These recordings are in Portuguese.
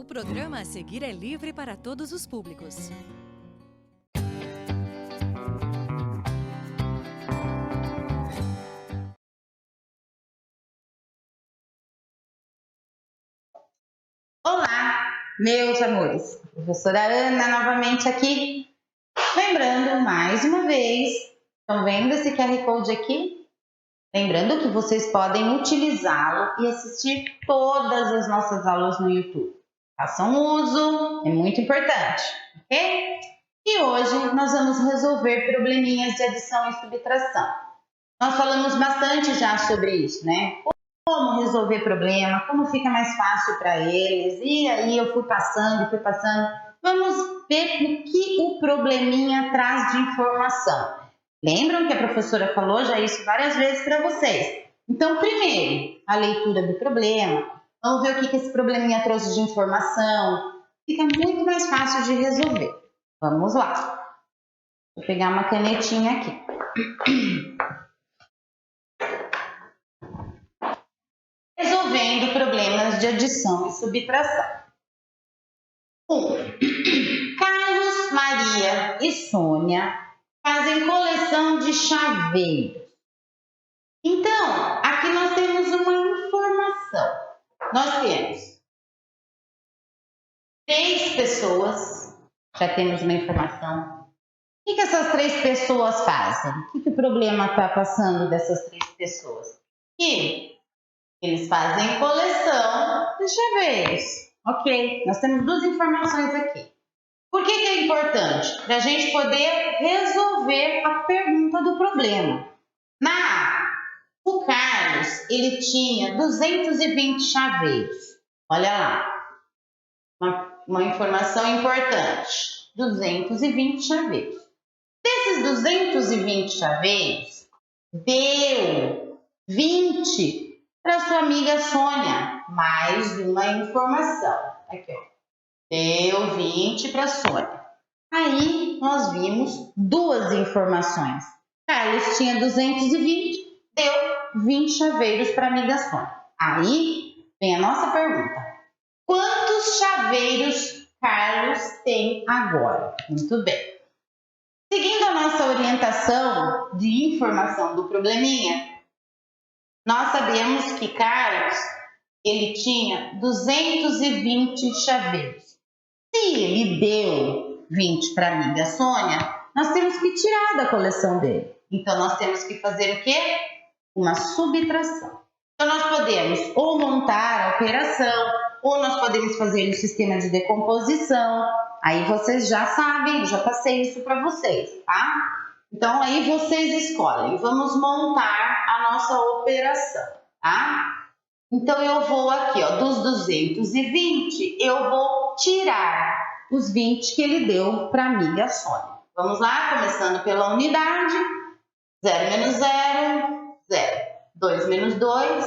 O programa a seguir é livre para todos os públicos. Olá, meus amores. Professora Ana novamente aqui. Lembrando mais uma vez, estão vendo esse QR Code aqui? Lembrando que vocês podem utilizá-lo e assistir todas as nossas aulas no YouTube. Façam uso, é muito importante, ok? E hoje nós vamos resolver probleminhas de adição e subtração. Nós falamos bastante já sobre isso, né? Como resolver problema, como fica mais fácil para eles. E aí eu fui passando. Vamos ver o que o probleminha traz de informação. Lembram que a professora falou já isso várias vezes para vocês. Então, primeiro, a leitura do problema. Vamos ver o que esse probleminha trouxe de informação. Fica muito mais fácil de resolver. Vamos lá. Vou pegar uma canetinha aqui. Resolvendo problemas de adição e subtração. 1. Carlos, Maria e Sônia fazem coleção de chaveiros. Então, aqui nós temos uma informação. Nós temos 3 pessoas, já temos uma informação. O que essas 3 pessoas fazem? O que o problema está passando dessas 3 pessoas? Que eles fazem coleção de chaveiros. Ok, nós temos 2 informações aqui. Por que é importante? Para a gente poder resolver a pergunta do problema. O Carlos, ele tinha 220 chaveiros. Olha lá, uma informação importante. 220 chaveiros. Desses 220 chaveiros, deu 20 para sua amiga Sônia. Mais uma informação. Aqui, ó. Deu 20 para a Sônia. Aí, nós vimos 2 informações. Carlos tinha 220, deu 20 chaveiros para a amiga Sônia. Aí, vem a nossa pergunta. Quantos chaveiros Carlos tem agora? Muito bem. Seguindo a nossa orientação de informação do probleminha, nós sabemos que Carlos, ele tinha 220 chaveiros. Se ele deu 20 para a amiga Sônia, nós temos que tirar da coleção dele. Então, nós temos que fazer o quê? Uma subtração. Então, nós podemos ou montar a operação, ou nós podemos fazer um sistema de decomposição. Aí vocês já sabem, eu já passei isso para vocês, tá? Então, aí vocês escolhem. Vamos montar a nossa operação, tá? Então, eu vou aqui, ó, dos 220, eu vou tirar os 20 que ele deu para a amiga Sônia. Vamos lá, começando pela unidade. 0 menos 0, 0. 2 menos 2,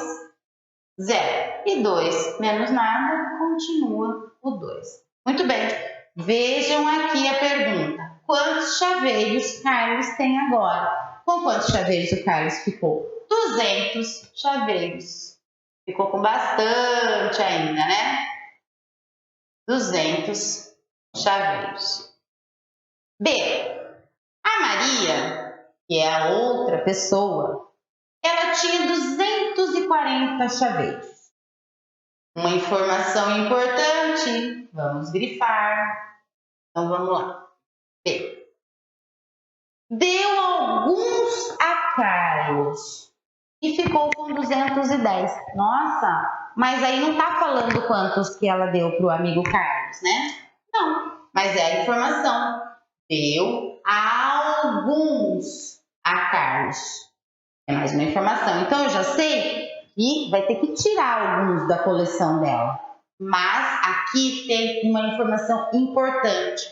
0. E 2 menos nada, continua o 2. Muito bem. Vejam aqui a pergunta. Quantos chaveiros Carlos tem agora? Com quantos chaveiros o Carlos ficou? 200 chaveiros. Ficou com bastante ainda, né? 200 chaveiros. B. A Maria, que é a outra pessoa, ela tinha 240 chaveiros. Uma informação importante, vamos grifar. Então, vamos lá. B. Deu alguns a Carlos e ficou com 210. Nossa, mas aí não tá falando quantos que ela deu para o amigo Carlos, né? Não, mas é a informação. Deu alguns a Carlos. É mais uma informação. Então, eu já sei que vai ter que tirar alguns da coleção dela. Mas aqui tem uma informação importante,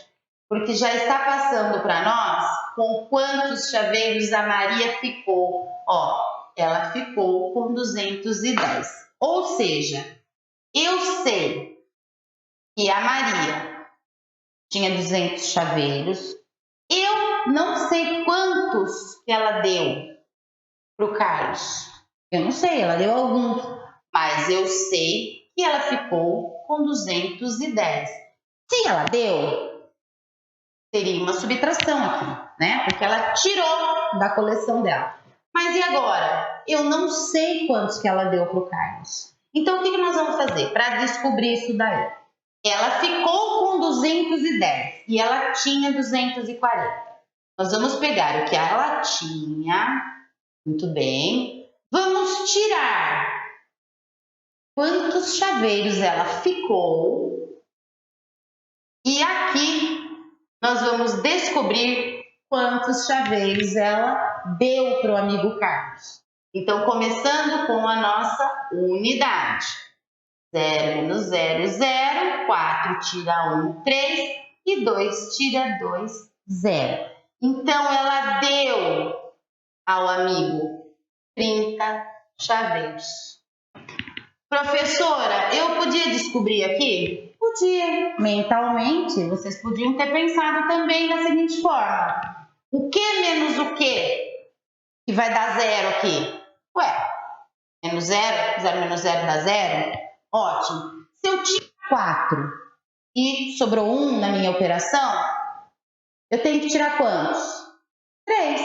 porque já está passando para nós com quantos chaveiros a Maria ficou. Ó, ela ficou com 210. Ou seja, eu sei que a Maria tinha 200 chaveiros. Eu não sei quantos que ela deu para o Carlos. Eu não sei, ela deu alguns. Mas eu sei que ela ficou com 210. Se ela deu, seria uma subtração aqui, né? Porque ela tirou da coleção dela. Mas e agora? Eu não sei quantos que ela deu para o Carlos. Então, o que nós vamos fazer para descobrir isso daí? Ela ficou com 210 e ela tinha 240. Nós vamos pegar o que ela tinha, muito bem. Vamos tirar quantos chaveiros ela ficou. E aqui nós vamos descobrir quantos chaveiros ela deu para o amigo Carlos. Então, começando com a nossa unidade. 0 menos 0, 0. 4 tira 1, 3. E 2 tira 2, 0. Então, ela deu ao amigo 30 chaveiros. Professora, eu podia descobrir aqui? Podia. Mentalmente, vocês podiam ter pensado também da seguinte forma. O que menos o que vai dar 0 aqui? Ué, menos 0, 0 menos 0 dá 0? Ótimo. Se eu tinha 4 e sobrou 1 na minha operação, eu tenho que tirar quantos? 3.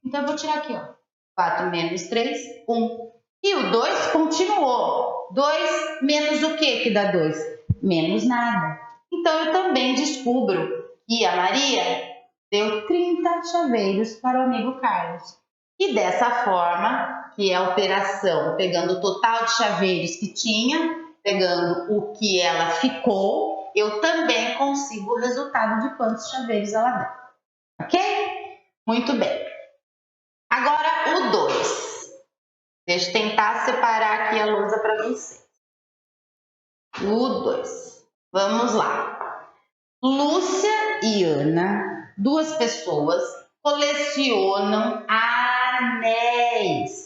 Então, eu vou tirar aqui, ó. 4 menos 3, 1. E o 2 continuou. 2 menos o que dá 2? Menos nada. Então, eu também descubro que a Maria deu 30 chaveiros para o amigo Carlos. E dessa forma, que é a operação, pegando o total de chaveiros que tinha, pegando o que ela ficou, eu também consigo o resultado de quantos chaveiros ela deu. Ok? Muito bem. Agora o 2. Deixa eu tentar separar aqui a lousa para vocês. O 2. Vamos lá. Lúcia e Ana, duas pessoas, colecionam anéis.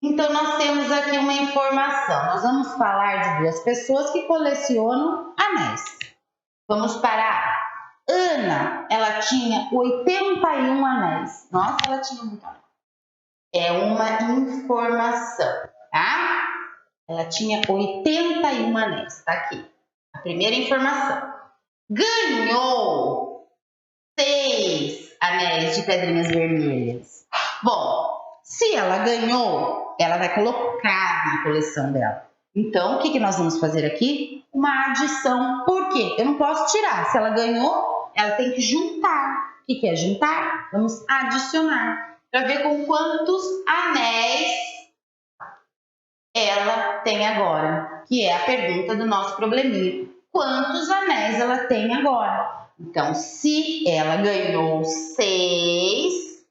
Então, nós temos aqui uma informação. Nós vamos falar de duas pessoas que colecionam anéis. Vamos parar. Ana, ela tinha 81 anéis. Nossa, ela tinha muito anel. É uma informação, tá? Ela tinha 81 anéis. Tá aqui. A primeira informação. Ganhou 6 anéis de pedrinhas vermelhas. Bom, se ela ganhou, ela vai colocar na coleção dela. Então, o que nós vamos fazer aqui? Uma adição. Por quê? Eu não posso tirar. Se ela ganhou, ela tem que juntar. O que é juntar? Vamos adicionar. Para ver com quantos anéis ela tem agora. Que é a pergunta do nosso probleminha. Quantos anéis ela tem agora? Então, se ela ganhou 6,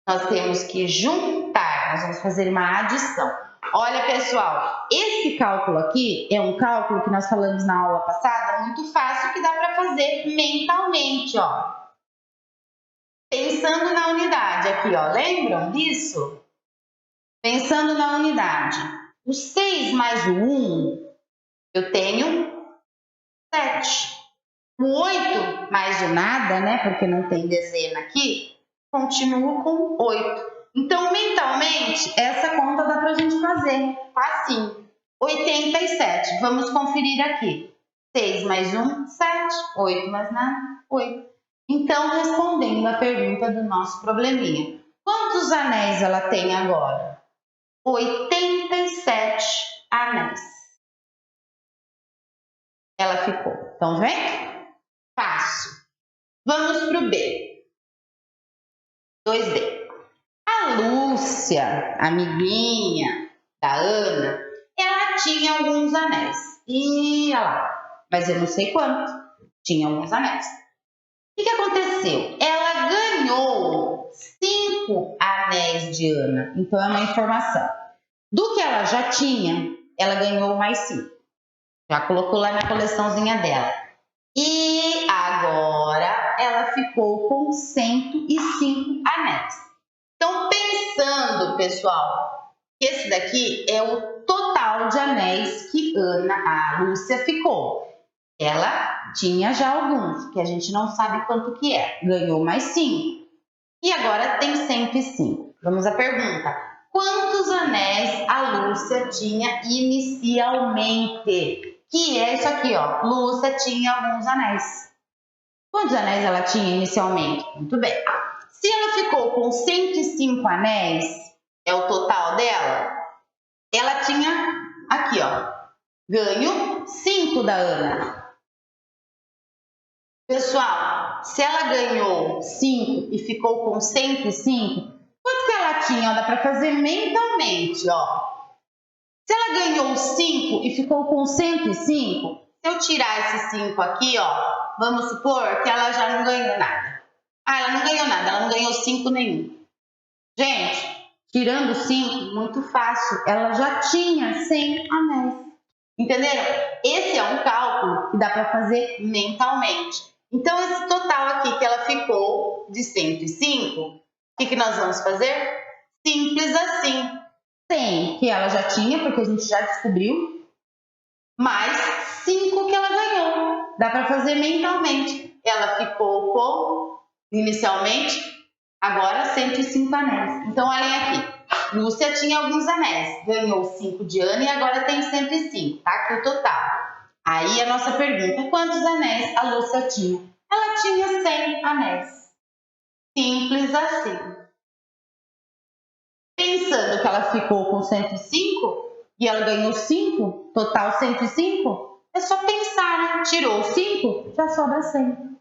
nós temos que juntar. Nós vamos fazer uma adição. Olha, pessoal, esse cálculo aqui é um cálculo que nós falamos na aula passada, muito fácil, que dá para fazer mentalmente, ó. Pensando na unidade aqui, ó. Lembram disso? Pensando na unidade. O 6 mais o 1, eu tenho 7. O 8 mais o nada, né? Porque não tem dezena aqui, continua com 8. Então, mentalmente, essa conta dá pra gente fazer. Facinho. 87. Vamos conferir aqui. 6 mais 1, 7. 8 mais nada, 8. Então, respondendo a pergunta do nosso probleminha. Quantos anéis ela tem agora? 87 anéis. Ela ficou. Estão vendo? Fácil. Vamos para o B. 2B. A Lúcia, amiguinha da Ana, ela tinha alguns anéis. E olha lá, mas eu não sei quantos. Tinha alguns anéis. O que aconteceu? Ela ganhou 5 anéis de Ana. Então, é uma informação. Do que ela já tinha, ela ganhou mais 5. Já colocou lá na coleçãozinha dela. E agora ela ficou com 105 anéis. Então, pensando, pessoal, que esse daqui é o total de anéis que a Lúcia ficou. Ela tinha já alguns, que a gente não sabe quanto que é. Ganhou mais 5. E agora tem 105. Vamos à pergunta. Quantos anéis a Lúcia tinha inicialmente? que é isso aqui, ó. Lúcia tinha alguns anéis. Quantos anéis ela tinha inicialmente? Muito bem. Se ela ficou com 105 anéis, é o total dela, ela tinha aqui, ó, ganho 5 da Ana. Pessoal, se ela ganhou 5 e ficou com 105, quanto que ela tinha? Ó, dá para fazer mentalmente, ó. Se ela ganhou 5 e ficou com 105, se eu tirar esse 5 aqui, ó, vamos supor que ela já não ganhou nada. Ah, ela não ganhou nada, ela não ganhou 5 nenhum. Gente, tirando 5, muito fácil, ela já tinha 100 anéis. Entenderam? Esse é um cálculo que dá para fazer mentalmente. Então, esse total aqui que ela ficou de 105, o que nós vamos fazer? Simples assim. 100 que ela já tinha, porque a gente já descobriu, mais 5 que ela ganhou. Dá para fazer mentalmente. Ela ficou com, inicialmente, agora 105 anéis. Então, olhem aqui. Lúcia tinha alguns anéis, ganhou 5 de Ana e agora tem 105, tá? Aqui o total. Aí a nossa pergunta, quantos anéis a Lúcia tinha? Ela tinha 100 anéis. Simples assim. Pensando que ela ficou com 105 e ela ganhou 5, total 105, é só pensar, né? Tirou 5, já sobra 100.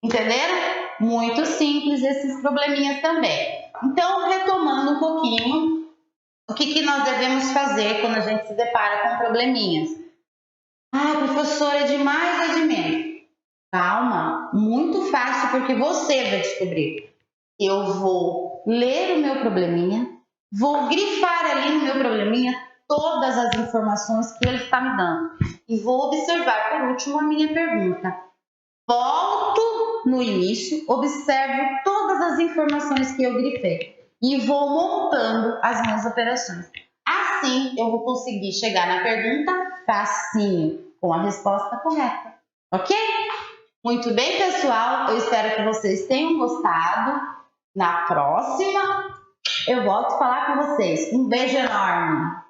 Entenderam? Muito simples esses probleminhas também. Então, retomando um pouquinho, o que nós devemos fazer quando a gente se depara com probleminhas? Ah, professora, é de mais ou de menos? Calma, muito fácil porque você vai descobrir. Eu vou ler o meu probleminha, vou grifar ali no meu probleminha todas as informações que ele está me dando e vou observar por último a minha pergunta. Volto no início, observo todas as informações que eu grifei e vou montando as minhas operações. Assim, eu vou conseguir chegar na pergunta facinho, com a resposta correta. Ok? Muito bem, pessoal. Eu espero que vocês tenham gostado. Na próxima, eu volto a falar com vocês. Um beijo enorme.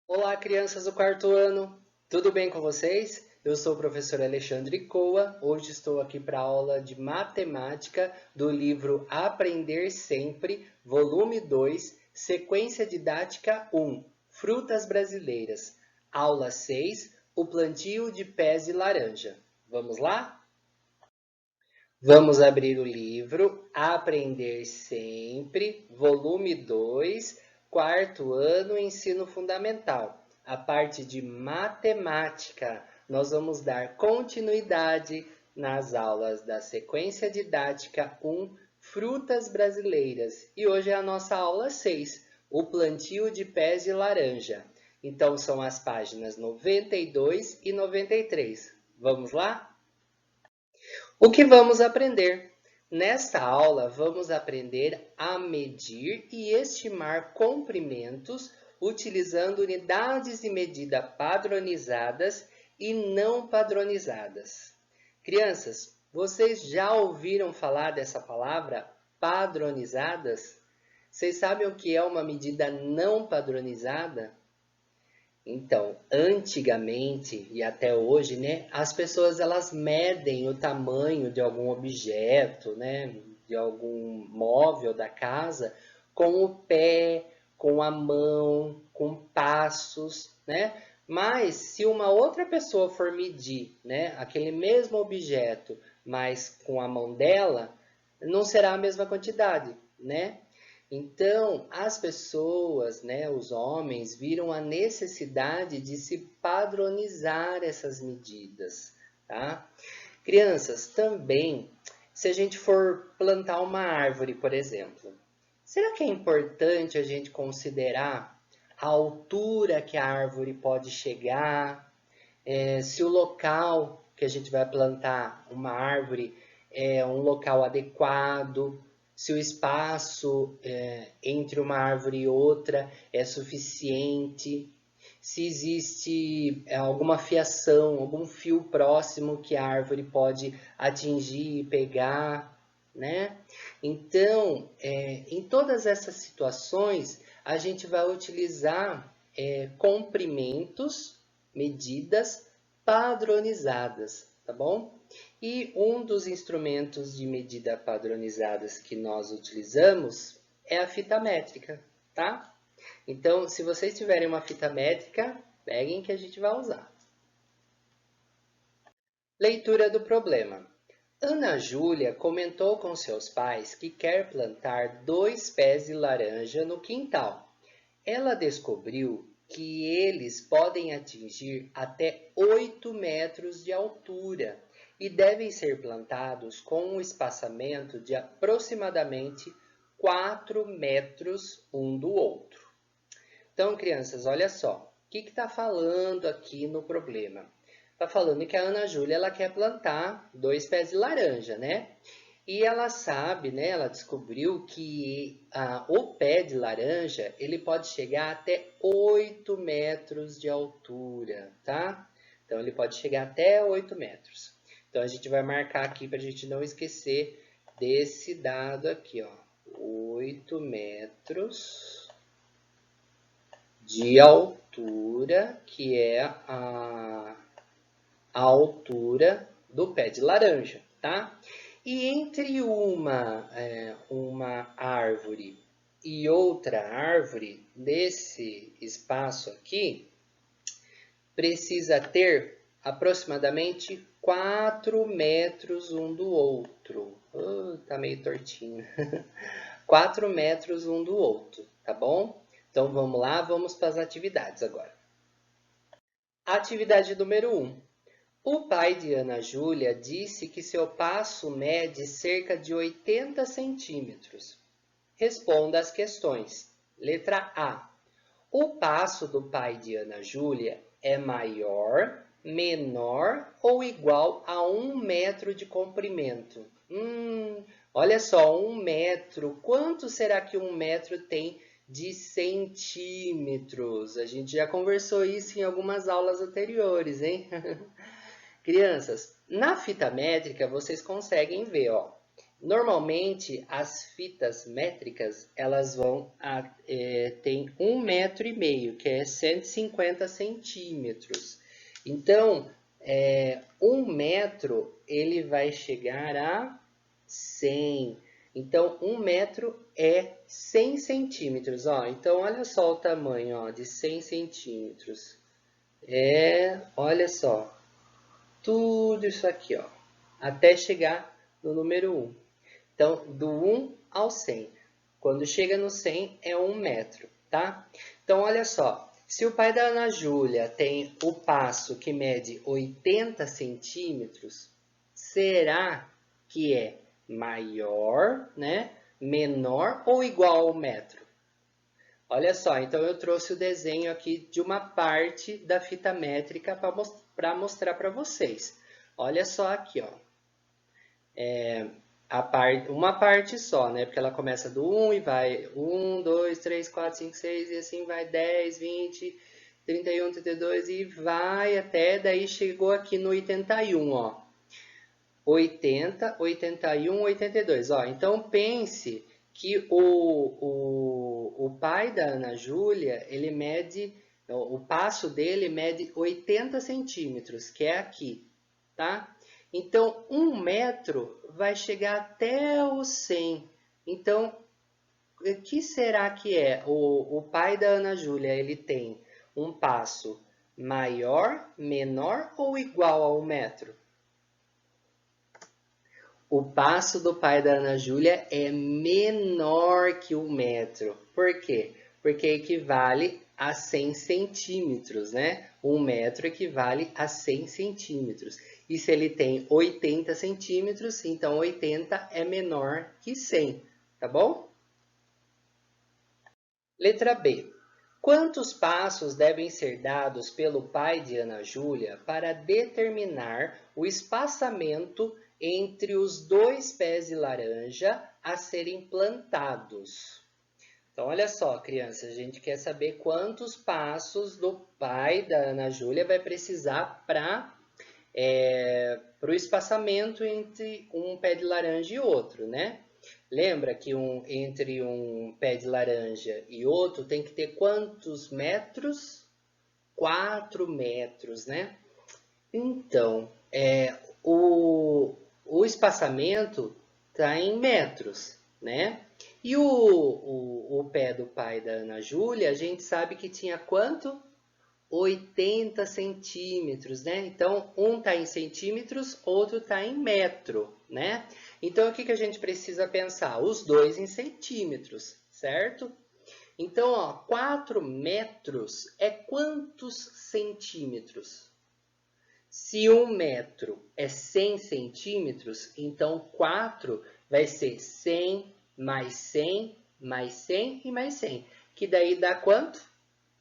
Olá, crianças do quarto ano, tudo bem com vocês? Eu sou o professor Alexandre Coa, hoje estou aqui para a aula de matemática do livro Aprender Sempre, volume 2, sequência didática 1, Frutas Brasileiras, aula 6, o plantio de pés de laranja. Vamos lá? Vamos abrir o livro Aprender Sempre, volume 2, quarto ano, ensino fundamental. A parte de matemática, nós vamos dar continuidade nas aulas da sequência didática 1, Frutas Brasileiras. E hoje é a nossa aula 6, o plantio de pés de laranja. Então, são as páginas 92 e 93. Vamos lá? O que vamos aprender? Nesta aula, vamos aprender a medir e estimar comprimentos utilizando unidades de medida padronizadas e não padronizadas. Crianças, vocês já ouviram falar dessa palavra padronizadas? Vocês sabem o que é uma medida não padronizada? Então, antigamente e até hoje, né, as pessoas elas medem o tamanho de algum objeto, né, de algum móvel da casa com o pé, com a mão, com passos, né? Mas se uma outra pessoa for medir, né, aquele mesmo objeto, mas com a mão dela, não será a mesma quantidade, né? Então, as pessoas, né, os homens, viram a necessidade de se padronizar essas medidas, tá? Crianças, também, se a gente for plantar uma árvore, por exemplo, será que é importante a gente considerar a altura que a árvore pode chegar, se o local que a gente vai plantar uma árvore é um local adequado, se o espaço entre uma árvore e outra é suficiente, se existe alguma fiação, algum fio próximo que a árvore pode atingir e pegar, né? Então, em todas essas situações, a gente vai utilizar comprimentos, medidas padronizadas, tá bom? E um dos instrumentos de medida padronizadas que nós utilizamos é a fita métrica, tá? Então, se vocês tiverem uma fita métrica, peguem que a gente vai usar. Leitura do problema. Ana Júlia comentou com seus pais que quer plantar 2 pés de laranja no quintal. Ela descobriu que eles podem atingir até 8 metros de altura e devem ser plantados com um espaçamento de aproximadamente 4 metros um do outro. Então, crianças, olha só, o que está falando aqui no problema? Está falando que a Ana Júlia ela quer plantar 2 pés de laranja, né? E ela sabe, né? Ela descobriu que o pé de laranja ele pode chegar até 8 metros de altura, tá? Então ele pode chegar até 8 metros. Então a gente vai marcar aqui para a gente não esquecer desse dado aqui, ó. 8 metros de altura, que é a altura do pé de laranja, tá? E entre uma árvore e outra árvore, nesse espaço aqui, precisa ter aproximadamente 4 metros um do outro. Tá meio tortinho. 4 metros um do outro, tá bom? Então vamos lá, vamos para as atividades agora. Atividade número 1. O pai de Ana Júlia disse que seu passo mede cerca de 80 centímetros. Responda as questões. Letra A. O passo do pai de Ana Júlia é maior, menor ou igual a 1 metro de comprimento? Olha só, 1 metro. Quanto será que 1 metro tem de centímetros? A gente já conversou isso em algumas aulas anteriores, hein? Crianças, na fita métrica vocês conseguem ver, ó. Normalmente as fitas métricas elas tem 1,5 metro, que é 150 centímetros. Então, 1 metro ele vai chegar a 100. Então, 1 metro é 100 centímetros, ó. Então, olha só o tamanho, ó, de 100 centímetros. Olha só. Tudo isso aqui, ó, até chegar no número 1. Então, do 1 ao 100. Quando chega no 100, é 1 metro, tá? Então, olha só. Se o pai da Ana Júlia tem o passo que mede 80 centímetros, será que é maior, né? Menor ou igual ao metro? Olha só, então eu trouxe o desenho aqui de uma parte da fita métrica para mostrar para vocês. Olha só aqui, ó. Uma parte só, né? Porque ela começa do 1 e vai 1, 2, 3, 4, 5, 6 e assim vai 10, 20, 31, 32 e vai até daí chegou aqui no 81, ó. 80, 81, 82, ó. Então pense que o pai da Ana Júlia, ele mede, o passo dele mede 80 centímetros, que é aqui, tá? Então, 1 metro vai chegar até o 100. Então, o que será que é? O pai da Ana Júlia, ele tem um passo maior, menor ou igual a 1 metro? O passo do pai da Ana Júlia é menor que 1 metro. Por quê? Porque equivale a 100 centímetros, né? 1 metro equivale a 100 centímetros. E se ele tem 80 centímetros, então 80 é menor que 100, tá bom? Letra B. Quantos passos devem ser dados pelo pai de Ana Júlia para determinar o espaçamento entre os 2 pés de laranja a serem plantados? Então, olha só, crianças, a gente quer saber quantos passos do pai da Ana Júlia vai precisar para o espaçamento entre um pé de laranja e outro, né? Lembra que entre um pé de laranja e outro tem que ter quantos metros? 4 metros, né? Então, o espaçamento está em metros, né? E o pé do pai da Ana Júlia, a gente sabe que tinha quanto? 80 centímetros, né? Então, um está em centímetros, outro está em metro, né? Então, o que a gente precisa pensar? Os dois em centímetros, certo? Então, ó, 4 metros é quantos centímetros? Se 1 metro é 100 centímetros, então 4 vai ser 100 mais 100 mais 100 e mais 100. Que daí dá quanto?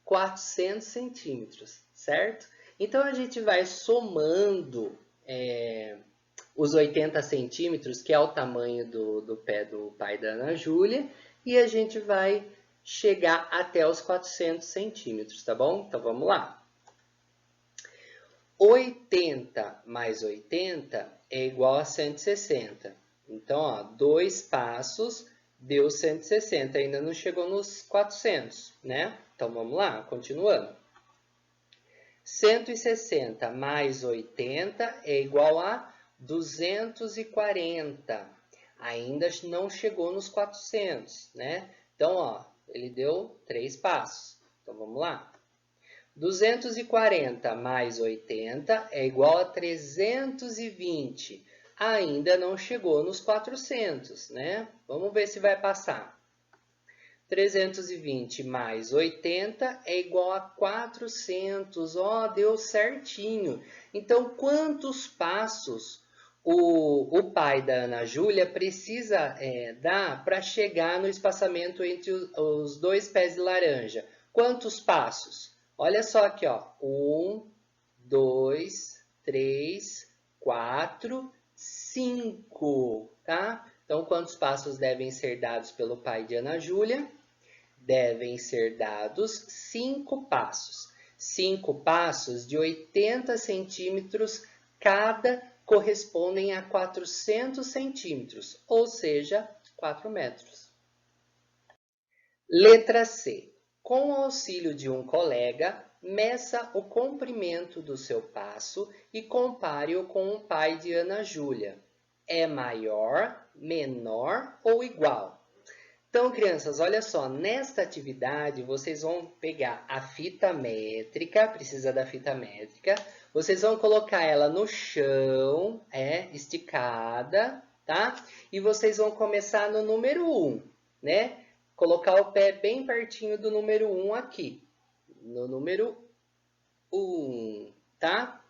400 centímetros, certo? Então, a gente vai somando os 80 centímetros, que é o tamanho do pé do pai da Ana Júlia, e a gente vai chegar até os 400 centímetros, tá bom? Então, vamos lá. 80 mais 80 é igual a 160. Então, ó, 2 passos deu 160, ainda não chegou nos 400, né? Então, vamos lá, continuando. 160 mais 80 é igual a 240. Ainda não chegou nos 400, né? Então, ó, ele deu 3 passos. Então, vamos lá. 240 mais 80 é igual a 320. Ainda não chegou nos 400, né? Vamos ver se vai passar. 320 mais 80 é igual a 400. Ó, deu certinho. Então, quantos passos o pai da Ana Júlia precisa dar para chegar no espaçamento entre os dois pés de laranja? Quantos passos? Olha só aqui, ó. 1, 2, 3, 4, 5, tá? Então, quantos passos devem ser dados pelo pai de Ana Júlia? Devem ser dados 5 passos. 5 passos de 80 centímetros cada correspondem a 400 centímetros, ou seja, 4 metros. Letra C. Com o auxílio de um colega, meça o comprimento do seu passo e compare-o com o pai de Ana Júlia. É maior, menor ou igual? Então, crianças, olha só, nesta atividade vocês vão pegar a fita métrica, precisa da fita métrica, vocês vão colocar ela no chão, esticada, tá? E vocês vão começar no número 1, né? Colocar o pé bem pertinho do número 1 aqui, no número 1, tá?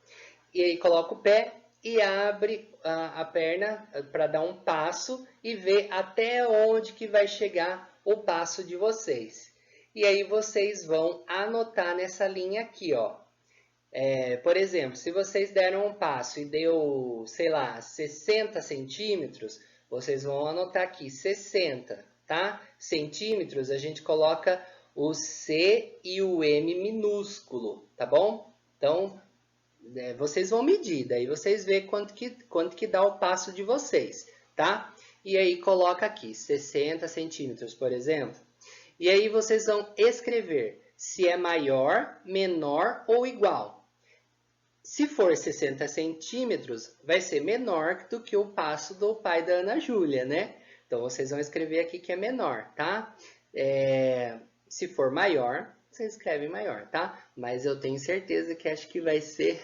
E aí coloca o pé e abre a perna para dar um passo e ver até onde que vai chegar o passo de vocês. E aí vocês vão anotar nessa linha aqui, ó. Por exemplo, se vocês deram um passo e deu, sei lá, 60 centímetros, vocês vão anotar aqui 60, tá? Centímetros, a gente coloca o C e o M minúsculo, tá bom? Então, vocês vão medir, daí vocês vê quanto que dá o passo de vocês, tá? E aí coloca aqui, 60 centímetros, por exemplo. E aí vocês vão escrever se é maior, menor ou igual. Se for 60 centímetros, vai ser menor do que o passo do pai da Ana Júlia, né? Então, vocês vão escrever aqui que é menor, tá? Se for maior, vocês escrevem maior, tá? Mas eu tenho certeza que acho que vai ser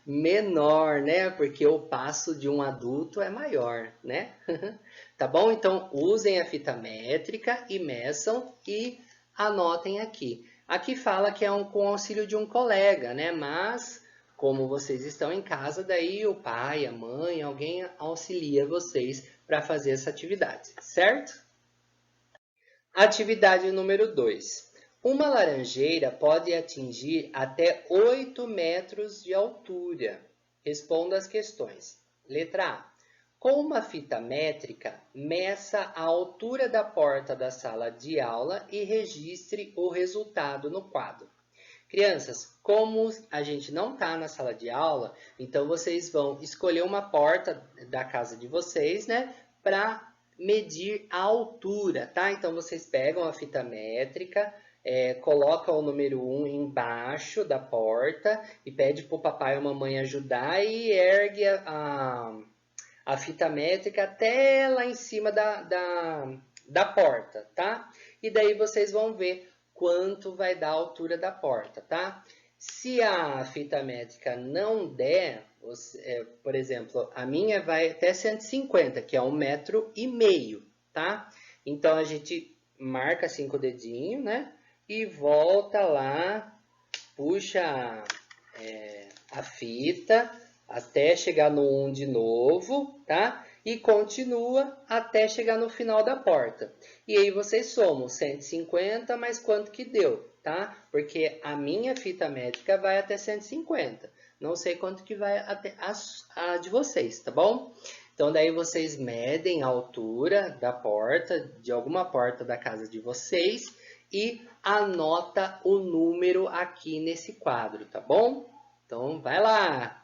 menor, né? Porque o passo de um adulto é maior, né? Tá bom? Então, usem a fita métrica e meçam e anotem aqui. Aqui fala que é com auxílio de um colega, né? Mas, como vocês estão em casa, daí o pai, a mãe, alguém auxilia vocês para fazer essa atividade, certo? Atividade número 2. Uma laranjeira pode atingir até 8 metros de altura. Responda as questões. Letra A. Com uma fita métrica, meça a altura da porta da sala de aula e registre o resultado no quadro. Crianças, como a gente não está na sala de aula, então vocês vão escolher uma porta da casa de vocês, né, para medir a altura, tá? Então, vocês pegam a fita métrica, coloca o número 1 embaixo da porta e pede para o papai ou mamãe ajudar e ergue a fita métrica até lá em cima da porta, tá? E daí vocês vão ver quanto vai dar a altura da porta, tá? Se a fita métrica não der, por exemplo, a minha vai até 150, que é 1,5 metro, tá? Então, a gente marca assim com o dedinho, né? E volta lá, puxa a fita até chegar no 1 de novo, tá? E continua até chegar no final da porta. E aí vocês somam 150 mais quanto que deu, tá? Porque a minha fita métrica vai até 150. Não sei quanto que vai até a de vocês, tá bom? Então, daí vocês medem a altura da porta, de alguma porta da casa de vocês, e anota o número aqui nesse quadro, tá bom? Então, vai lá!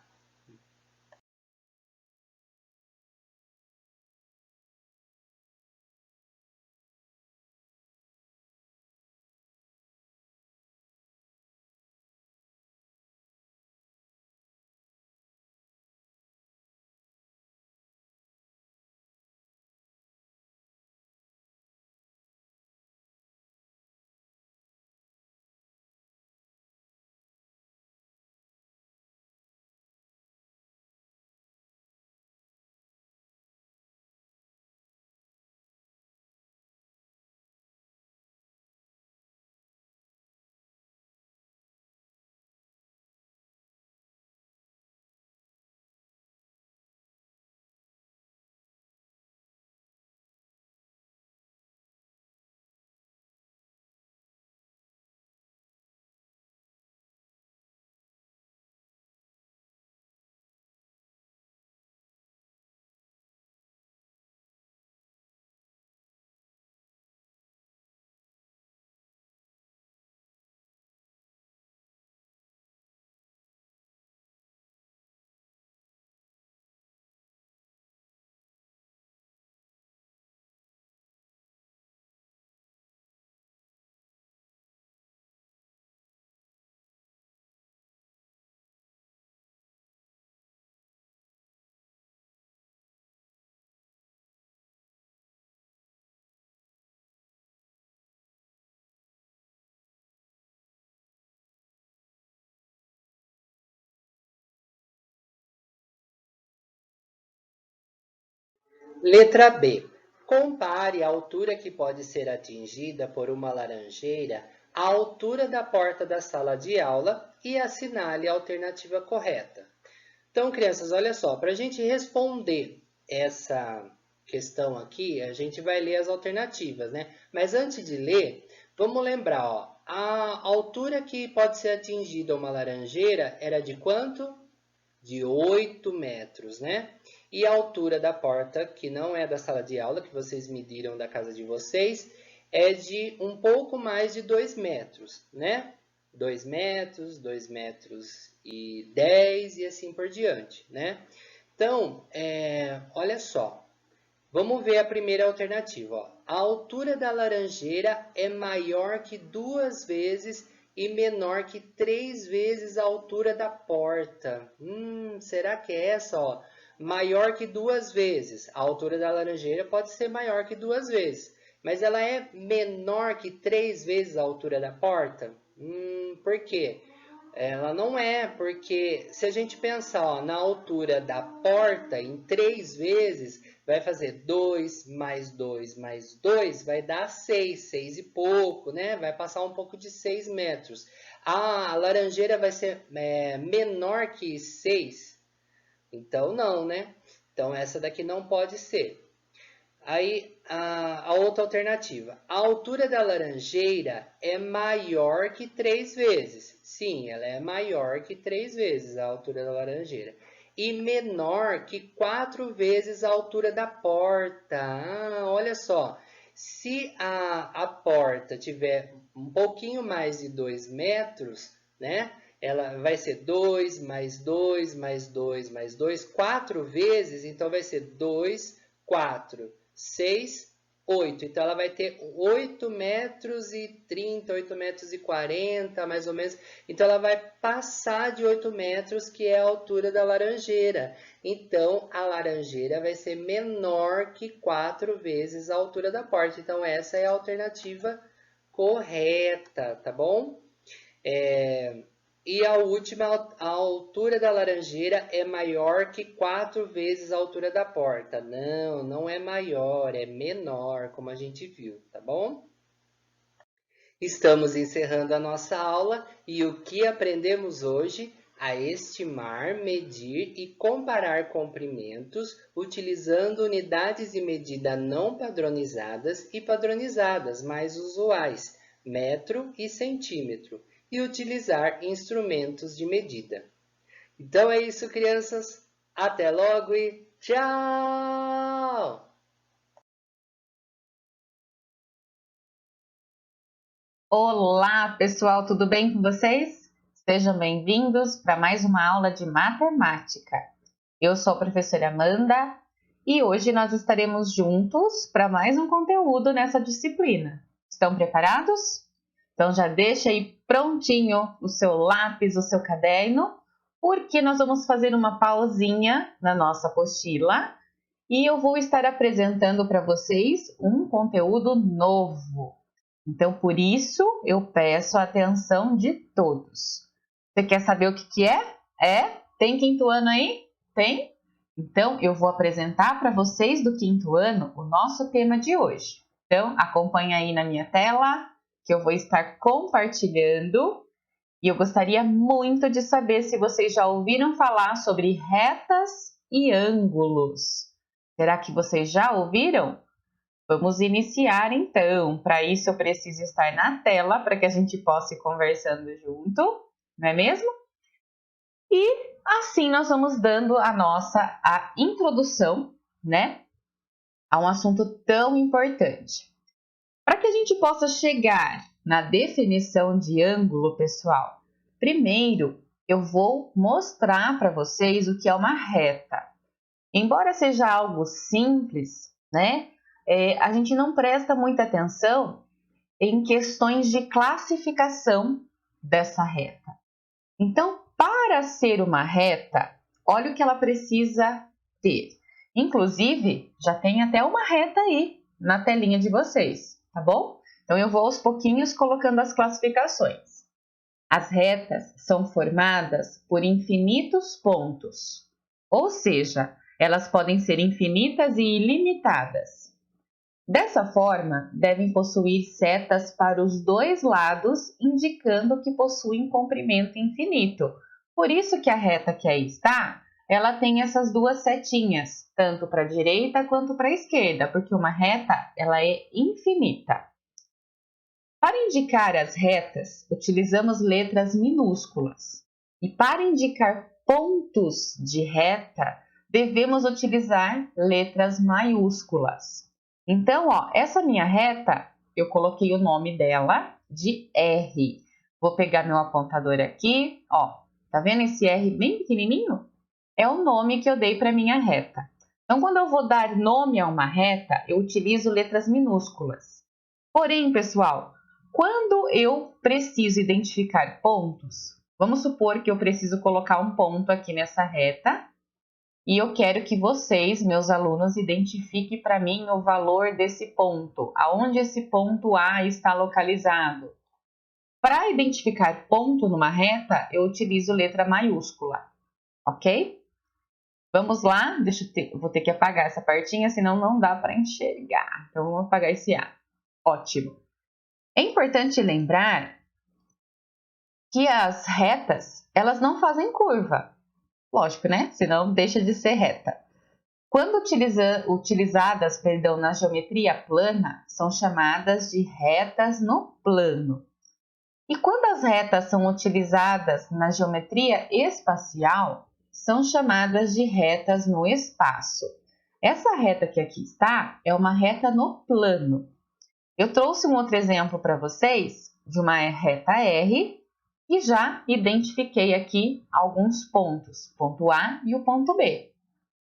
Letra B. Compare a altura que pode ser atingida por uma laranjeira à altura da porta da sala de aula e assinale a alternativa correta. Então, crianças, olha só, para a gente responder essa questão aqui, a gente vai ler as alternativas, né? Mas antes de ler, vamos lembrar, ó, a altura que pode ser atingida uma laranjeira era de quanto? De 8 metros, né? E a altura da porta, que não é da sala de aula, que vocês mediram da casa de vocês, é de um pouco mais de 2 metros, né? 2 metros, 2 metros e 10 e assim por diante, né? Então, olha só. Vamos ver a primeira alternativa, ó. A altura da laranjeira é maior que 2 vezes e menor que 3 vezes a altura da porta. Será que é essa, ó? Maior que 2 vezes. A altura da laranjeira pode ser maior que 2 vezes, mas ela é menor que 3 vezes a altura da porta? Por quê? Ela não é, porque se a gente pensar, ó, na altura da porta em 3 vezes, vai fazer 2 mais 2 mais 2, vai dar 6, 6 e pouco, né? Vai passar um pouco de 6 metros. A laranjeira vai ser menor que 6? Então, não, né? Então, essa daqui não pode ser. Aí, a outra alternativa. A altura da laranjeira é maior que 3 vezes. Sim, ela é maior que 3 vezes a altura da laranjeira. E menor que 4 vezes a altura da porta. Olha só. Se a porta tiver um pouquinho mais de 2 metros, né? Ela vai ser 2 mais 2 mais 2 mais 2, 4 vezes. Então, vai ser 2, 4. 6, 8. Então, ela vai ter 8 metros e 30, 8 metros e 40, mais ou menos. Então, ela vai passar de 8 metros, que é a altura da laranjeira. Então, a laranjeira vai ser menor que 4 vezes a altura da porta. Então, essa é a alternativa correta, tá bom? E a última, a altura da laranjeira é maior que 4 vezes a altura da porta. Não, não é maior, é menor, como a gente viu, tá bom? Estamos encerrando a nossa aula e o que aprendemos hoje? A estimar, medir e comparar comprimentos utilizando unidades de medida não padronizadas e padronizadas mais usuais, metro e centímetro, e utilizar instrumentos de medida. Então é isso, crianças. Até logo e tchau! Olá, pessoal, tudo bem com vocês? Sejam bem-vindos para mais uma aula de matemática. Eu sou a professora Amanda e hoje nós estaremos juntos para mais um conteúdo nessa disciplina. Estão preparados? Então já deixa aí prontinho o seu lápis, o seu caderno, porque nós vamos fazer uma pausinha na nossa apostila e eu vou estar apresentando para vocês um conteúdo novo. Então, por isso, eu peço a atenção de todos. Você quer saber o que é? Tem quinto ano aí? Tem? Então, eu vou apresentar para vocês do quinto ano o nosso tema de hoje. Então, acompanha aí na minha tela, que eu vou estar compartilhando. E eu gostaria muito de saber se vocês já ouviram falar sobre retas e ângulos. Será que vocês já ouviram? Vamos iniciar então. Para isso eu preciso estar na tela para que a gente possa ir conversando junto, não é mesmo? E assim nós vamos dando a introdução, né, a um assunto tão importante. Para que a gente possa chegar na definição de ângulo, pessoal, primeiro eu vou mostrar para vocês o que é uma reta. Embora seja algo simples, né? A gente não presta muita atenção em questões de classificação dessa reta. Então, para ser uma reta, olha o que ela precisa ter. Inclusive, já tem até uma reta aí na telinha de vocês, tá bom? Então, eu vou aos pouquinhos colocando as classificações. As retas são formadas por infinitos pontos, ou seja, elas podem ser infinitas e ilimitadas. Dessa forma, devem possuir setas para os dois lados, indicando que possuem comprimento infinito. Por isso que a reta que aí está, ela tem essas duas setinhas, tanto para a direita quanto para a esquerda, porque uma reta ela é infinita. Para indicar as retas, utilizamos letras minúsculas. E para indicar pontos de reta, devemos utilizar letras maiúsculas. Então, essa minha reta, eu coloquei o nome dela de R. Vou pegar meu apontador aqui, tá vendo esse R bem pequenininho? É o nome que eu dei para minha reta. Então, quando eu vou dar nome a uma reta, eu utilizo letras minúsculas. Porém, pessoal, quando eu preciso identificar pontos, vamos supor que eu preciso colocar um ponto aqui nessa reta, e eu quero que vocês, meus alunos, identifiquem para mim o valor desse ponto, aonde esse ponto A está localizado. Para identificar ponto numa reta, eu utilizo letra maiúscula, ok? Vamos lá, vou ter que apagar essa partinha, senão não dá para enxergar. Então, vamos apagar esse A. Ótimo. É importante lembrar que as retas, elas não fazem curva. Lógico, né? Senão deixa de ser reta. Quando utilizadas na geometria plana, são chamadas de retas no plano. E quando as retas são utilizadas na geometria espacial, são chamadas de retas no espaço. Essa reta que aqui está é uma reta no plano. Eu trouxe um outro exemplo para vocês de uma reta R e já identifiquei aqui alguns pontos, ponto A e o ponto B.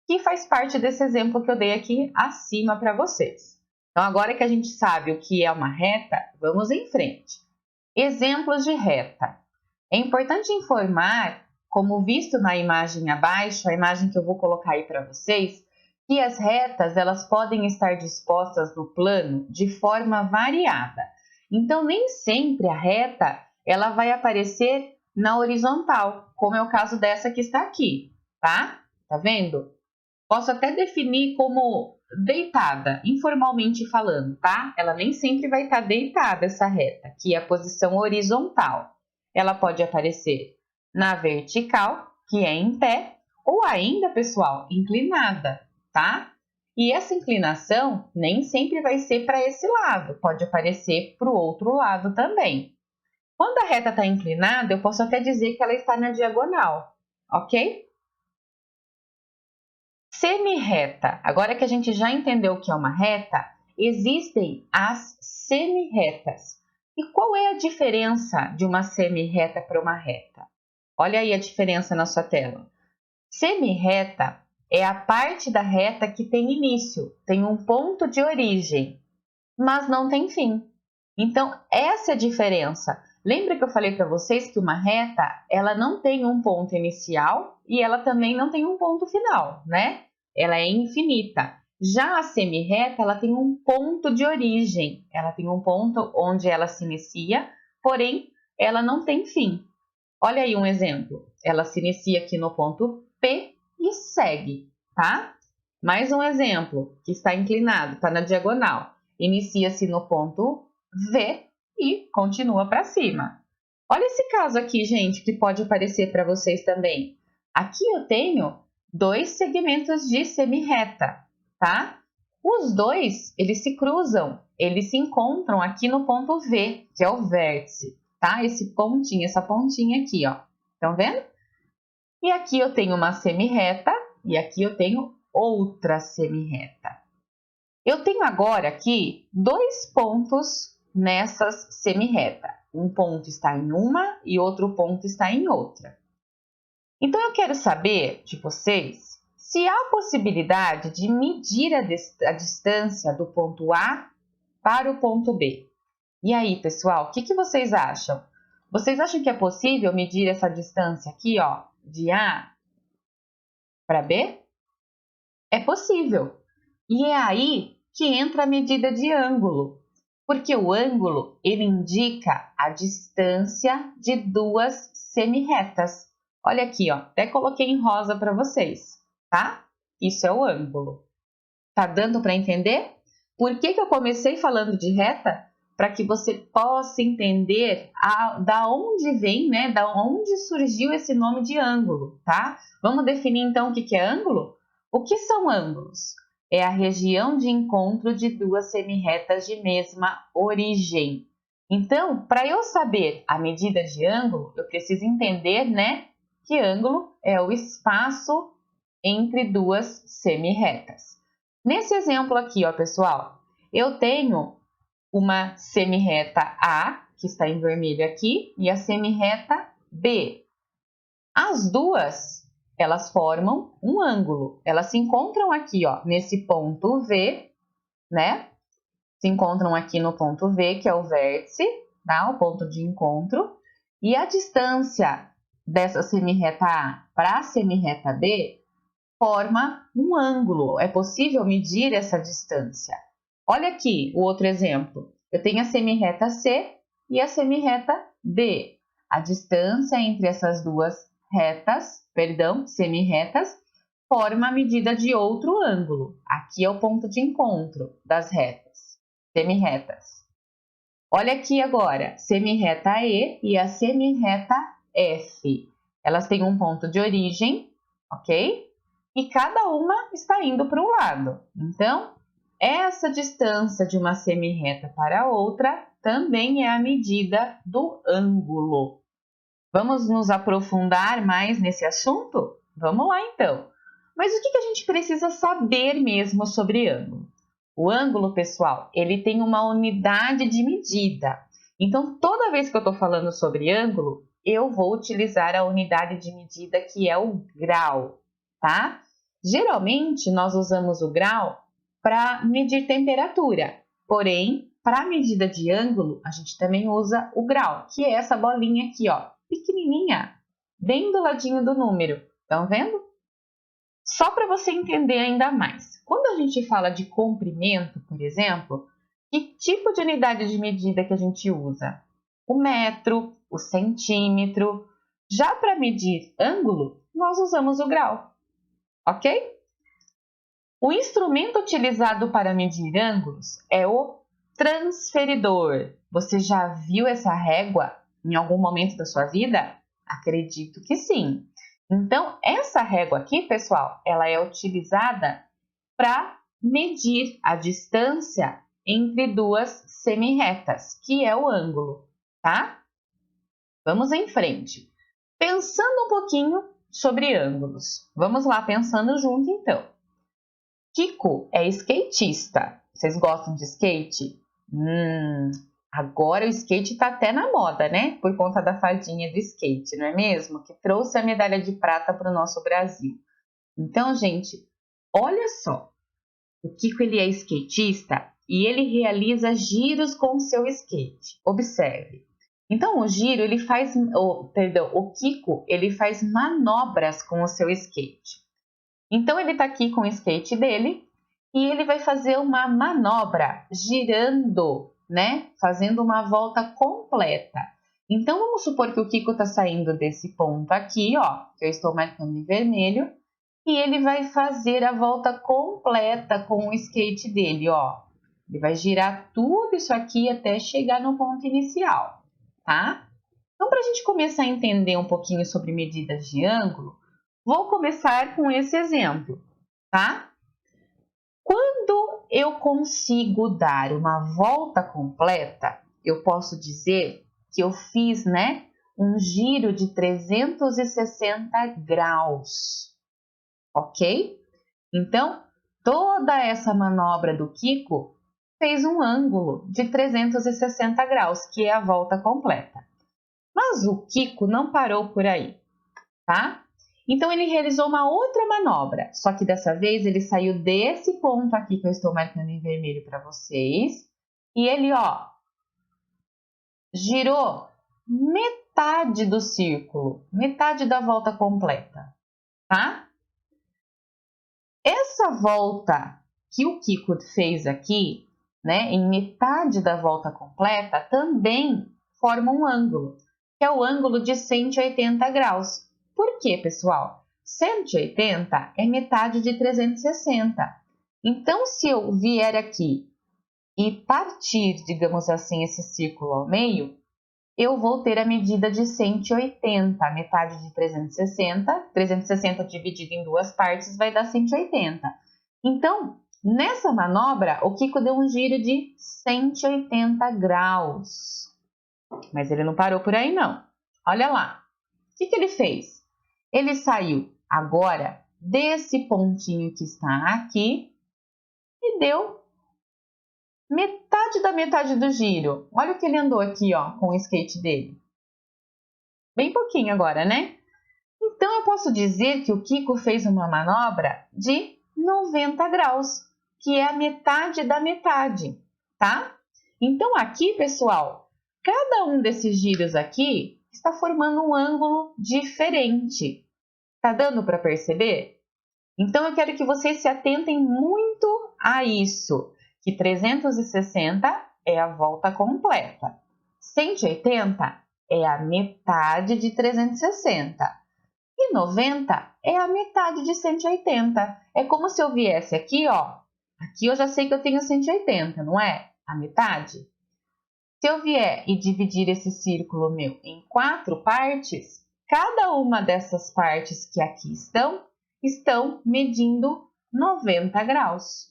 que faz parte desse exemplo que eu dei aqui acima para vocês. Então, agora que a gente sabe o que é uma reta, vamos em frente. Exemplos de reta. É importante informar, como visto na imagem abaixo, a imagem que eu vou colocar aí para vocês, que as retas elas podem estar dispostas no plano de forma variada. Então, nem sempre a reta ela vai aparecer na horizontal, como é o caso dessa que está aqui, tá? Tá vendo? Posso até definir como deitada, informalmente falando, tá? Ela nem sempre vai estar deitada, essa reta, que é a posição horizontal. Ela pode aparecer na vertical, que é em pé, ou ainda, pessoal, inclinada, tá? E essa inclinação nem sempre vai ser para esse lado, pode aparecer para o outro lado também. Quando a reta está inclinada, eu posso até dizer que ela está na diagonal, ok? Semirreta. Agora que a gente já entendeu o que é uma reta, existem as semirretas. E qual é a diferença de uma semirreta para uma reta? Olha aí a diferença na sua tela. Semirreta é a parte da reta que tem início, tem um ponto de origem, mas não tem fim. Então, essa é a diferença. Lembra que eu falei para vocês que uma reta, ela não tem um ponto inicial e ela também não tem um ponto final, né? Ela é infinita. Já a semirreta, ela tem um ponto de origem. Ela tem um ponto onde ela se inicia, porém, ela não tem fim. Olha aí um exemplo. Ela se inicia aqui no ponto P e segue, tá? Mais um exemplo, que está inclinado, está na diagonal. Inicia-se no ponto V e continua para cima. Olha esse caso aqui, gente, que pode aparecer para vocês também. Aqui eu tenho 2 segmentos de semirreta, tá? Os dois, eles se cruzam, eles se encontram aqui no ponto V, que é o vértice, tá? Esse pontinho, essa pontinha aqui, ó. Estão vendo? E aqui eu tenho uma semirreta e aqui eu tenho outra semirreta. Eu tenho agora aqui 2 pontos nessas semirretas. Um ponto está em uma e outro ponto está em outra. Então, eu quero saber de vocês se há possibilidade de medir a distância do ponto A para o ponto B. E aí, pessoal, o que vocês acham? Vocês acham que é possível medir essa distância aqui, ó, de A para B? É possível. E é aí que entra a medida de ângulo, porque o ângulo ele indica a distância de 2 semirretas. Olha aqui, ó, até coloquei em rosa para vocês, tá? Isso é o ângulo. Tá dando para entender? Por que eu comecei falando de reta? Para que você possa entender da onde vem, né? Da onde surgiu esse nome de ângulo, tá? Vamos definir então o que é ângulo? O que são ângulos? É a região de encontro de 2 semirretas de mesma origem. Então, para eu saber a medida de ângulo, eu preciso entender, né, que ângulo é o espaço entre 2 semirretas. Nesse exemplo aqui, ó, pessoal, eu tenho uma semirreta A, que está em vermelho aqui, e a semirreta B. As duas, elas formam um ângulo. Elas se encontram aqui, ó, nesse ponto V, né? Se encontram aqui no ponto V, que é o vértice, tá? O ponto de encontro. E a distância dessa semirreta A para a semirreta B forma um ângulo. É possível medir essa distância. Olha aqui o outro exemplo. Eu tenho a semirreta C e a semirreta D. A distância entre essas duas semirretas, forma a medida de outro ângulo. Aqui é o ponto de encontro das semirretas. Olha aqui agora, semirreta E e a semirreta F. Elas têm um ponto de origem, ok? E cada uma está indo para um lado. Então, essa distância de uma semirreta para a outra também é a medida do ângulo. Vamos nos aprofundar mais nesse assunto? Vamos lá, então. Mas o que a gente precisa saber mesmo sobre ângulo? O ângulo, pessoal, ele tem uma unidade de medida. Então, toda vez que eu estou falando sobre ângulo, eu vou utilizar a unidade de medida que é o grau, tá? Geralmente, nós usamos o grau para medir temperatura, porém, para a medida de ângulo, a gente também usa o grau, que é essa bolinha aqui, ó, pequenininha, bem do ladinho do número. Estão vendo? Só para você entender ainda mais. Quando a gente fala de comprimento, por exemplo, que tipo de unidade de medida que a gente usa? O metro, o centímetro. Já para medir ângulo, nós usamos o grau, ok? O instrumento utilizado para medir ângulos é o transferidor. Você já viu essa régua em algum momento da sua vida? Acredito que sim. Então, essa régua aqui, pessoal, ela é utilizada para medir a distância entre duas semirretas, que é o ângulo, tá? Vamos em frente. Pensando um pouquinho sobre ângulos. Vamos lá, pensando junto então. Kiko é skatista. Vocês gostam de skate? Agora o skate está até na moda, né? Por conta da fadinha do skate, não é mesmo? Que trouxe a medalha de prata para o nosso Brasil. Então, gente, olha só. O Kiko ele é skatista e ele realiza giros com o seu skate. Observe. Então, o giro, o Kiko, ele faz manobras com o seu skate. Então, ele está aqui com o skate dele e ele vai fazer uma manobra girando, né? Fazendo uma volta completa. Então, vamos supor que o Kiko está saindo desse ponto aqui, ó, que eu estou marcando em vermelho, e ele vai fazer a volta completa com o skate dele, ó. Ele vai girar tudo isso aqui até chegar no ponto inicial, tá? Então, para a gente começar a entender um pouquinho sobre medidas de ângulo, vou começar com esse exemplo, tá? Quando eu consigo dar uma volta completa, eu posso dizer que eu fiz, né, um giro de 360 graus, ok? Então, toda essa manobra do Kiko fez um ângulo de 360 graus, que é a volta completa. Mas o Kiko não parou por aí, tá? Então, ele realizou uma outra manobra, só que dessa vez ele saiu desse ponto aqui que eu estou marcando em vermelho para vocês, e ele, ó, girou metade do círculo, metade da volta completa, tá? Essa volta que o Kiko fez aqui, né, em metade da volta completa, também forma um ângulo, que é o ângulo de 180 graus. Por quê, pessoal? 180 é metade de 360. Então, se eu vier aqui e partir, digamos assim, esse círculo ao meio, eu vou ter a medida de 180, metade de 360. 360 dividido em duas partes vai dar 180. Então, nessa manobra, o Kiko deu um giro de 180 graus. Mas ele não parou por aí, não. Olha lá. O que ele fez? Ele saiu agora desse pontinho que está aqui e deu metade da metade do giro. Olha o que ele andou aqui, ó, com o skate dele. Bem pouquinho agora, né? Então, eu posso dizer que o Kiko fez uma manobra de 90 graus, que é a metade da metade, tá? Então, aqui, pessoal, cada um desses giros aqui está formando um ângulo diferente. Tá dando para perceber? Então, eu quero que vocês se atentem muito a isso, que 360 é a volta completa, 180 é a metade de 360 e 90 é a metade de 180. É como se eu viesse aqui, ó, aqui eu já sei que eu tenho 180, não é? A metade. Se eu vier e dividir esse círculo meu em 4 partes, cada uma dessas partes que aqui estão medindo 90 graus,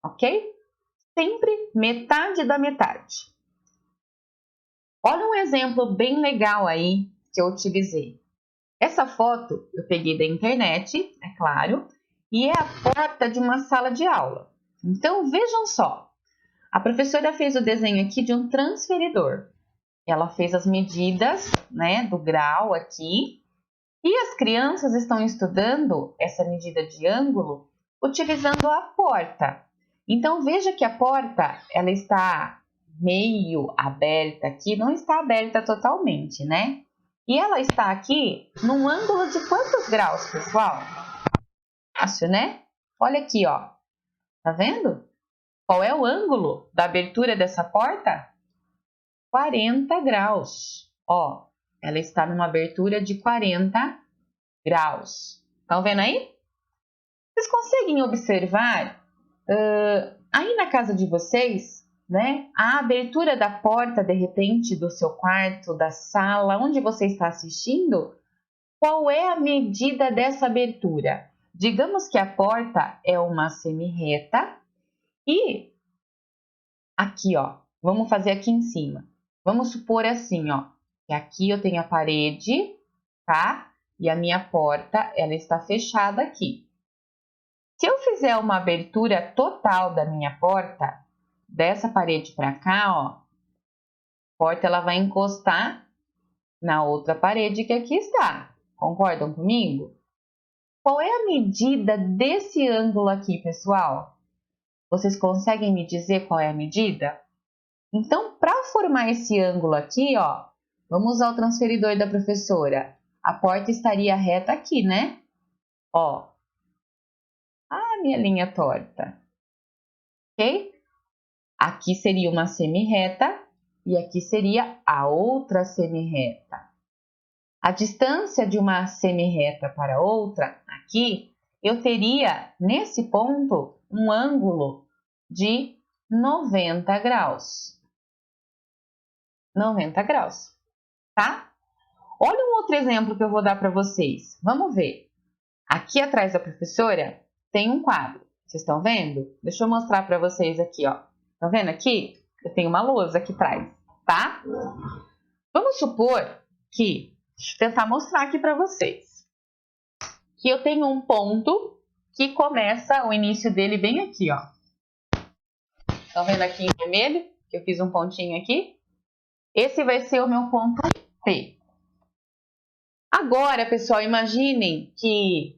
ok? Sempre metade da metade. Olha um exemplo bem legal aí que eu utilizei. Essa foto eu peguei da internet, é claro, e é a porta de uma sala de aula. Então, vejam só. A professora fez o desenho aqui de um transferidor. Ela fez as medidas, né, do grau aqui E as crianças estão estudando essa medida de ângulo utilizando a porta. Então, veja que a porta ela está meio aberta aqui, não está aberta totalmente, né? E ela está aqui num ângulo de quantos graus, pessoal? Fácil, né? Olha aqui, ó. Tá vendo? Qual é o ângulo da abertura dessa porta? 40 graus. Ó, ela está numa abertura de 40 graus. Estão vendo aí? Vocês conseguem observar aí na casa de vocês, né? A abertura da porta, de repente, do seu quarto, da sala, onde você está assistindo, qual é a medida dessa abertura? Digamos que a porta é uma semi-reta e aqui, ó, vamos fazer aqui em cima. Vamos supor assim, ó, que aqui eu tenho a parede, tá? E a minha porta, ela está fechada aqui. Se eu fizer uma abertura total da minha porta, dessa parede para cá, ó, a porta ela vai encostar na outra parede que aqui está. Concordam comigo? Qual é a medida desse ângulo aqui, pessoal? Vocês conseguem me dizer qual é a medida? Então, para formar esse ângulo aqui, ó, vamos usar o transferidor da professora. A porta estaria reta aqui, né? Ó, a minha linha torta. Ok? Aqui seria uma semi-reta e aqui seria a outra semi-reta. A distância de uma semi-reta para outra, aqui, eu teria, nesse ponto, um ângulo de 90 graus. 90 graus, tá? Olha um outro exemplo que eu vou dar para vocês. Vamos ver. Aqui atrás da professora tem um quadro. Vocês estão vendo? Deixa eu mostrar para vocês aqui, ó. Estão vendo aqui? Eu tenho uma lousa aqui atrás, tá? Vamos supor que, deixa eu tentar mostrar aqui para vocês, que eu tenho um ponto que começa o início dele bem aqui, ó. Estão vendo aqui em vermelho? Que eu fiz um pontinho aqui. Esse vai ser o meu ponto P. Agora, pessoal, imaginem que...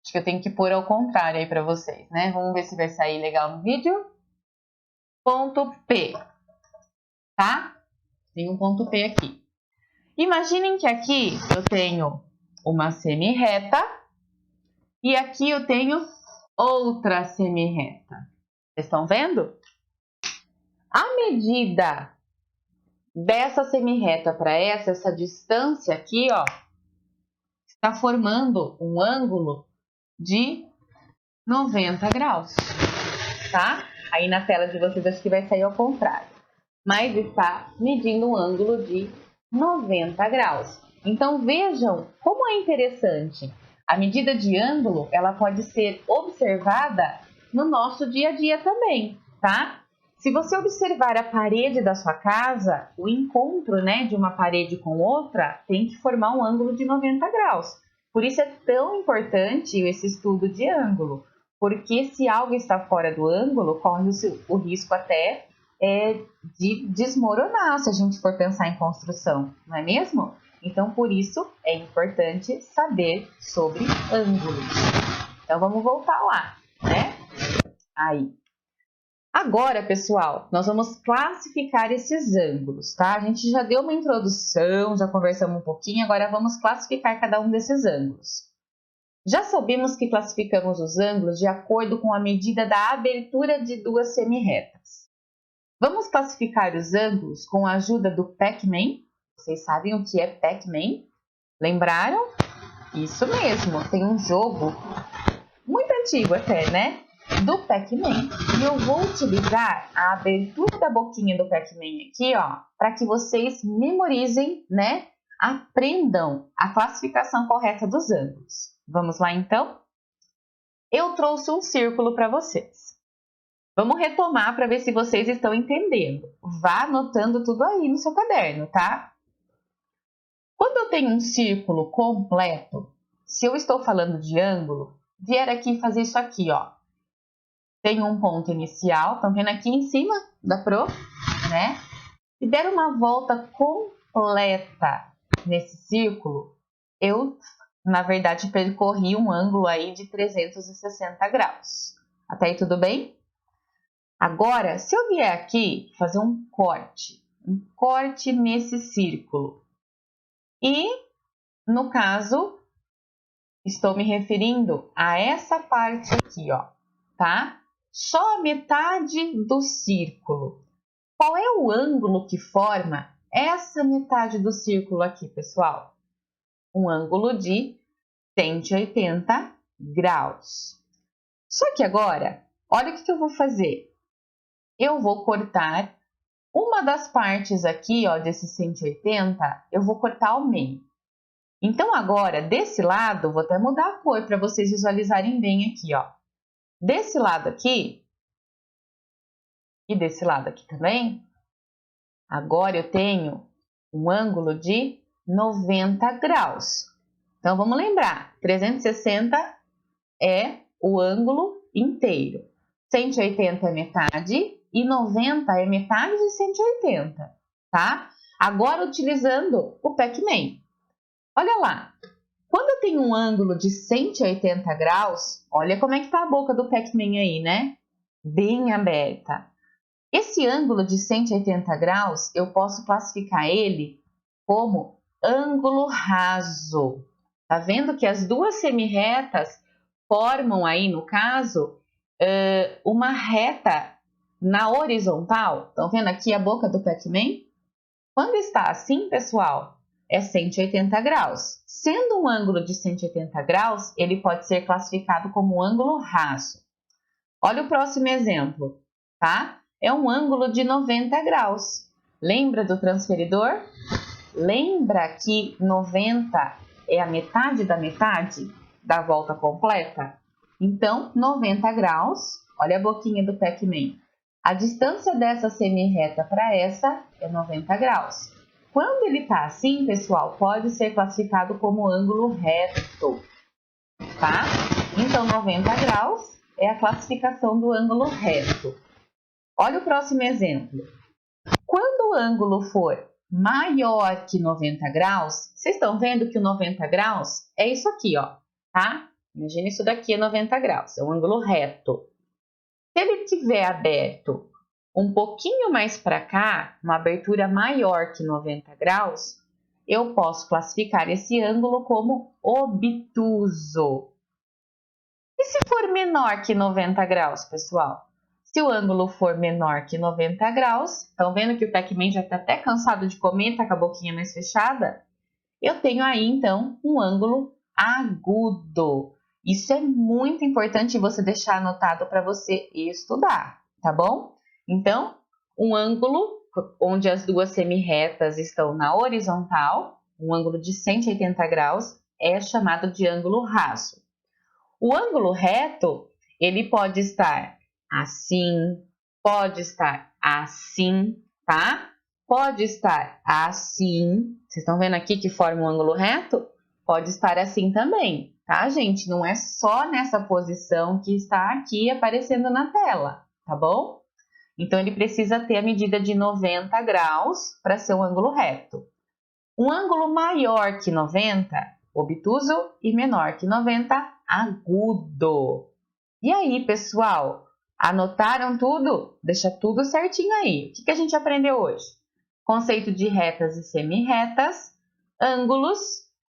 Acho que eu tenho que pôr ao contrário aí para vocês, né? Vamos ver se vai sair legal no vídeo. Ponto P, tá? Tem um ponto P aqui. Imaginem que aqui eu tenho uma semi-reta e aqui eu tenho outra semi-reta. Vocês estão vendo? A medida dessa semi-reta para essa distância aqui, ó, está formando um ângulo de 90 graus, tá? Aí na tela de vocês acho que vai sair ao contrário, mas está medindo um ângulo de 90 graus. Então vejam como é interessante. A medida de ângulo, ela pode ser observada no nosso dia a dia também, tá? Se você observar a parede da sua casa, o encontro, né, de uma parede com outra tem que formar um ângulo de 90 graus. Por isso é tão importante esse estudo de ângulo, porque se algo está fora do ângulo, corre o risco até de desmoronar se a gente for pensar em construção, não é mesmo? Então, por isso, é importante saber sobre ângulos. Então, vamos voltar lá, né? Aí. Agora, pessoal, nós vamos classificar esses ângulos, tá? A gente já deu uma introdução, já conversamos um pouquinho, agora vamos classificar cada um desses ângulos. Já sabemos que classificamos os ângulos de acordo com a medida da abertura de duas semi-retas. Vamos classificar os ângulos com a ajuda do Pac-Man. Vocês sabem o que é Pac-Man? Lembraram? Isso mesmo, tem um jogo muito antigo até, né? Do Pac-Man. E eu vou utilizar a abertura da boquinha do Pac-Man aqui, ó, para que vocês memorizem, né? Aprendam a classificação correta dos ângulos. Vamos lá, então? Eu trouxe um círculo para vocês. Vamos retomar para ver se vocês estão entendendo. Vá anotando tudo aí no seu caderno, tá? Quando eu tenho um círculo completo, se eu estou falando de ângulo, vier aqui fazer isso aqui, ó. Tem um ponto inicial, estão vendo aqui em cima da prof, né? E der uma volta completa nesse círculo, eu, na verdade, percorri um ângulo aí de 360 graus. Até aí tudo bem? Agora, se eu vier aqui fazer um corte nesse círculo, e, no caso, estou me referindo a essa parte aqui, ó, tá? Só a metade do círculo. Qual é o ângulo que forma essa metade do círculo aqui, pessoal? Um ângulo de 180 graus. Só que agora, olha o que eu vou fazer. Eu vou cortar uma das partes aqui, ó, desse 180, eu vou cortar ao meio. Então, agora, desse lado, vou até mudar a cor para vocês visualizarem bem aqui, ó. Desse lado aqui, e desse lado aqui também, agora eu tenho um ângulo de 90 graus. Então, vamos lembrar, 360 é o ângulo inteiro. 180 é metade e 90 é metade de 180, tá? Agora, utilizando o Pac-Man. Olha lá, quando eu tenho um ângulo de 180 graus, olha como é que tá a boca do Pac-Man aí, né? Bem aberta. Esse ângulo de 180 graus, eu posso classificar ele como ângulo raso. Tá vendo que as duas semirretas formam aí, no caso, uma reta na horizontal? Estão vendo aqui a boca do Pac-Man? Quando está assim, pessoal, é 180 graus. Sendo um ângulo de 180 graus, ele pode ser classificado como ângulo raso. Olha o próximo exemplo, tá? É um ângulo de 90 graus. Lembra do transferidor? Lembra que 90 é a metade da volta completa? Então, 90 graus, olha a boquinha do Pac-Man. A distância dessa semirreta para essa é 90 graus. Quando ele está assim, pessoal, pode ser classificado como ângulo reto, tá? Então, 90 graus é a classificação do ângulo reto. Olha o próximo exemplo. Quando o ângulo for maior que 90 graus, vocês estão vendo que o 90 graus é isso aqui, ó, tá? Imagina isso daqui é 90 graus, é um ângulo reto. Se ele estiver aberto um pouquinho mais para cá, uma abertura maior que 90 graus, eu posso classificar esse ângulo como obtuso. E se for menor que 90 graus, pessoal? Se o ângulo for menor que 90 graus, estão vendo que o Pac-Man já está até cansado de comer, está com a boquinha mais fechada? Eu tenho aí, então, um ângulo agudo. Isso é muito importante você deixar anotado para você estudar, tá bom? Então, um ângulo onde as duas semirretas estão na horizontal, um ângulo de 180 graus, é chamado de ângulo raso. O ângulo reto, ele pode estar assim, pode estar assim, tá? Pode estar assim. Vocês estão vendo aqui que forma um ângulo reto? Pode estar assim também, tá, gente? Não é só nessa posição que está aqui aparecendo na tela, tá bom? Então, ele precisa ter a medida de 90 graus para ser um ângulo reto. Um ângulo maior que 90, obtuso, e menor que 90, agudo. E aí, pessoal? Anotaram tudo? Deixa tudo certinho aí. O que a gente aprendeu hoje? Conceito de retas e semirretas, ângulos,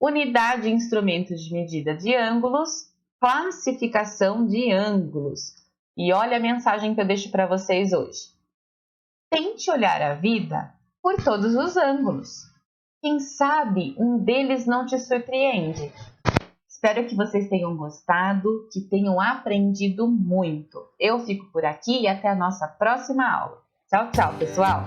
unidade e instrumento de medida de ângulos, classificação de ângulos. E olha a mensagem que eu deixo para vocês hoje. Tente olhar a vida por todos os ângulos. Quem sabe um deles não te surpreende. Espero que vocês tenham gostado, que tenham aprendido muito. Eu fico por aqui e até a nossa próxima aula. Tchau, tchau, pessoal!